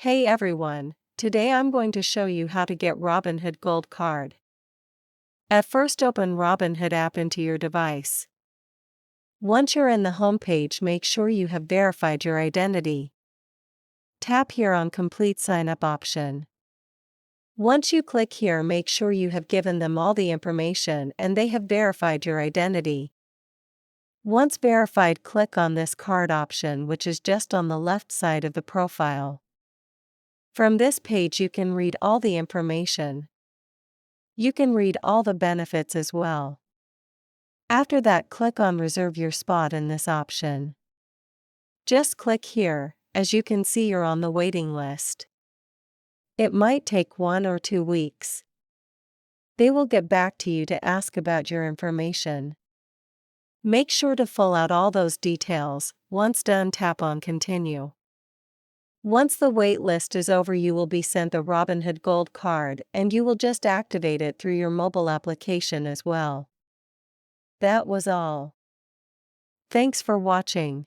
Hey everyone, today I'm going to show you how to get Robinhood Gold Card. At first open Robinhood app into your device. Once you're in the home page, make sure you have verified your identity. Tap here on Complete Sign Up option. Once you click here, make sure you have given them all the information and they have verified your identity. Once verified, click on this card option, which is just on the left side of the profile. From this page you can read all the information. You can read all the benefits as well. After that, click on Reserve your spot in this option. Just click here, as you can see you're on the waiting list. It might take 1 or 2 weeks. They will get back to you to ask about your information. Make sure to fill out all those details. Once done, tap on Continue. Once the wait list is over, you will be sent the Robinhood Gold Card and you will just activate it through your mobile application as well. That was all. Thanks for watching.